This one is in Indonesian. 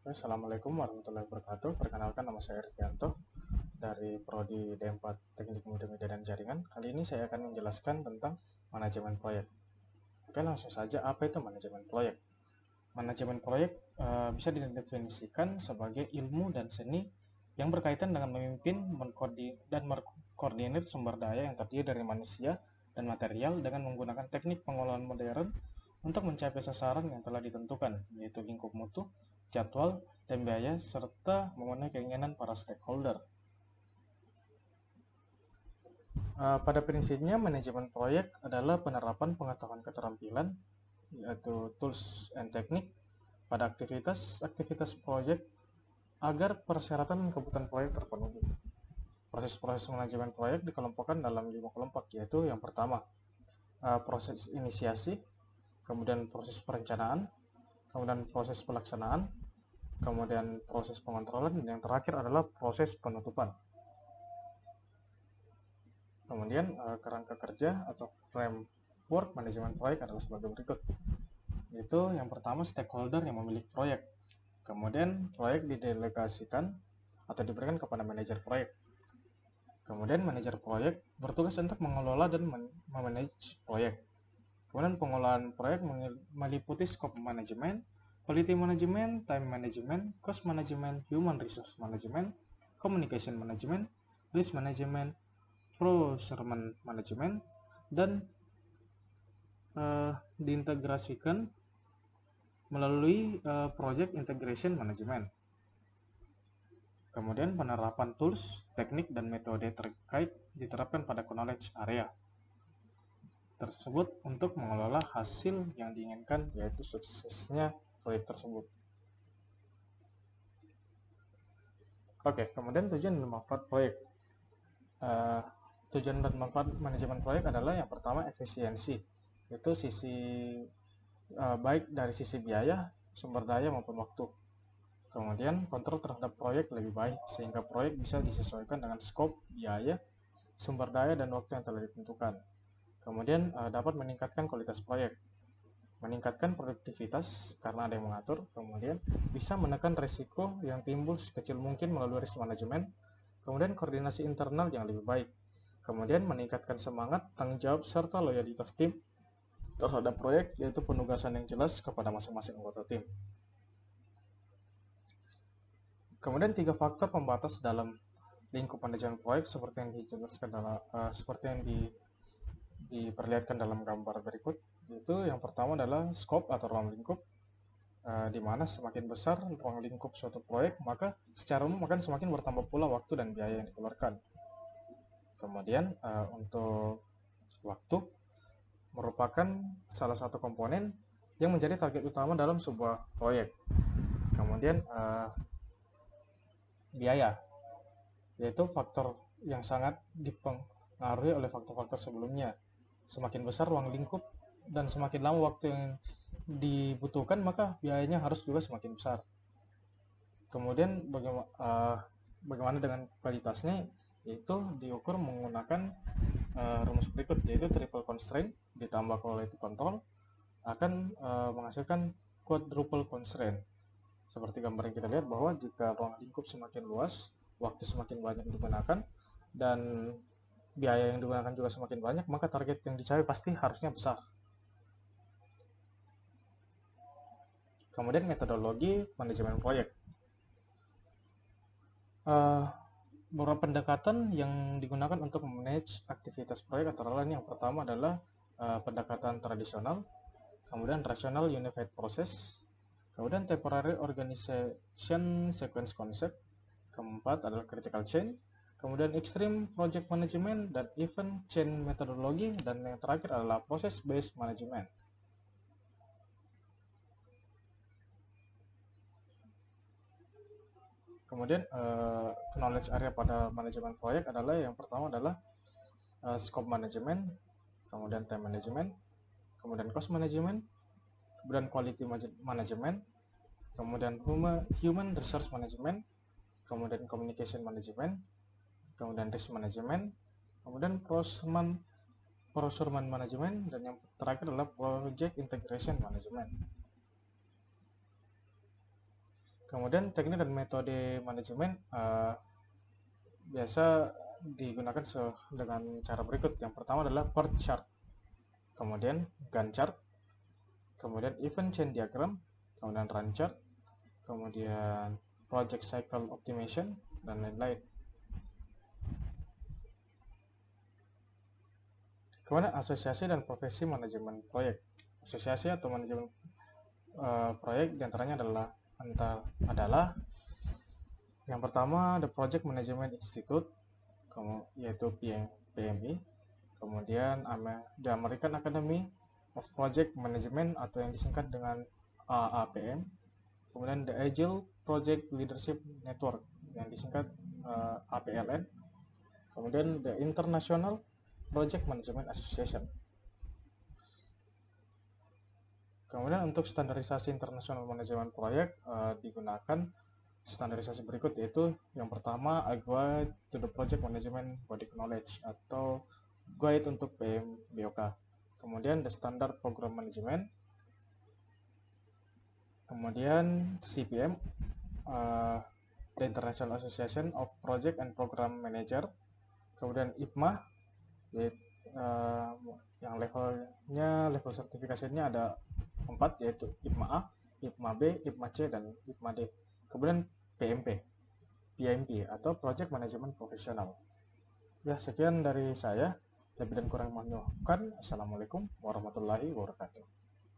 Assalamualaikum warahmatullahi wabarakatuh. Perkenalkan, nama saya Rianto dari Prodi D4 Teknik Multimedia dan Jaringan. Kali ini saya akan menjelaskan tentang manajemen proyek. Oke, langsung saja, apa itu manajemen proyek? Manajemen proyek bisa didefinisikan sebagai ilmu dan seni yang berkaitan dengan memimpin, dan mengkoordinir sumber daya yang terdiri dari manusia dan material dengan menggunakan teknik pengelolaan modern untuk mencapai sasaran yang telah ditentukan, yaitu lingkup mutu, jadwal, dan biaya, serta memenuhi keinginan para stakeholder. Pada prinsipnya, manajemen proyek adalah penerapan pengetahuan keterampilan, yaitu tools and technique, pada aktivitas proyek agar persyaratan dan kebutuhan proyek terpenuhi. Proses-proses manajemen proyek dikelompokkan dalam 5 kelompok, yaitu yang pertama, proses inisiasi, kemudian proses perencanaan, kemudian proses pelaksanaan, kemudian proses pengontrolan, dan yang terakhir adalah proses penutupan. Kemudian kerangka kerja atau framework manajemen proyek adalah sebagai berikut, yaitu yang pertama, stakeholder yang memiliki proyek. Kemudian proyek didelegasikan atau diberikan kepada manajer proyek. Kemudian manajer proyek bertugas untuk mengelola dan memanage proyek. Kemudian pengelolaan proyek meliputi scope manajemen, quality management, time management, cost management, human resource management, communication management, risk management, procurement management, dan diintegrasikan melalui project integration management. Kemudian penerapan tools, teknik, dan metode terkait diterapkan pada knowledge area tersebut untuk mengelola hasil yang diinginkan, yaitu suksesnya proyek tersebut. Oke, kemudian tujuan dan manfaat proyek. Tujuan dan manfaat manajemen proyek adalah yang pertama, efisiensi. Itu baik dari sisi biaya, sumber daya maupun waktu. Kemudian kontrol terhadap proyek lebih baik, sehingga proyek bisa disesuaikan dengan skop, biaya, sumber daya, dan waktu yang telah ditentukan. Kemudian dapat meningkatkan kualitas proyek, meningkatkan produktivitas karena ada yang mengatur. Kemudian bisa menekan risiko yang timbul sekecil mungkin melalui risk management. Kemudian koordinasi internal yang lebih baik. Kemudian meningkatkan semangat, tanggung jawab, serta loyalitas tim terhadap proyek, yaitu penugasan yang jelas kepada masing-masing anggota tim. Kemudian 3 faktor pembatas dalam lingkup manajemen proyek seperti yang dijelaskan diperlihatkan dalam gambar berikut. Itu yang pertama adalah scope atau ruang lingkup, di mana semakin besar ruang lingkup suatu proyek, maka secara umum akan semakin bertambah pula waktu dan biaya yang dikeluarkan. Kemudian untuk waktu merupakan salah satu komponen yang menjadi target utama dalam sebuah proyek. Kemudian biaya, yaitu faktor yang sangat dipengaruhi oleh faktor-faktor sebelumnya. Semakin besar ruang lingkup dan semakin lama waktu yang dibutuhkan, maka biayanya harus juga semakin besar. Kemudian bagaimana dengan kualitasnya, yaitu diukur menggunakan rumus berikut, yaitu triple constraint ditambah quality control akan menghasilkan quadruple constraint. Seperti gambar yang kita lihat, bahwa jika ruang lingkup semakin luas, waktu semakin banyak digunakan, dan biaya yang digunakan juga semakin banyak, maka target yang dicapai pasti harusnya besar. Kemudian metodologi manajemen proyek. Beberapa pendekatan yang digunakan untuk memanage aktivitas proyek antara lain, yang pertama adalah pendekatan tradisional, kemudian rational unified process, kemudian temporary organization sequence concept, keempat adalah critical chain, kemudian extreme project management dan event chain methodology, dan yang terakhir adalah process based management. Kemudian knowledge area pada manajemen proyek adalah yang pertama adalah scope management, kemudian time management, kemudian cost management, kemudian quality management, kemudian human resource management, kemudian communication management, kemudian risk management, kemudian procurement management, dan yang terakhir adalah project integration management. Kemudian teknik dan metode manajemen biasa digunakan dengan cara berikut. Yang pertama adalah Port chart, kemudian Gantt chart, kemudian event chain diagram, kemudian run chart, kemudian project cycle optimization, dan lain-lain. Kemudian asosiasi dan profesi manajemen proyek. Asosiasi atau manajemen proyek diantaranya adalah yang pertama The Project Management Institute, yaitu PMI, kemudian The American Academy of Project Management atau yang disingkat dengan AAPM, kemudian The Agile Project Leadership Network yang disingkat APLN, kemudian The International Project Management Association. Kemudian untuk standarisasi internasional manajemen proyek digunakan standarisasi berikut, yaitu yang pertama A Guide to the Project Management Body Knowledge atau Guide untuk PMBOK. Kemudian The Standard Program Management. Kemudian CPM, The International Association of Project and Program Manager. Kemudian IPMA, yang level sertifikasinya ada 4, yaitu IPMA A, IPMA B, IPMA C, dan IPMA D. Kemudian PMP atau Project Management Professional. Ya, sekian dari saya. Lebih dan kurang mohon maaf. Assalamualaikum warahmatullahi wabarakatuh.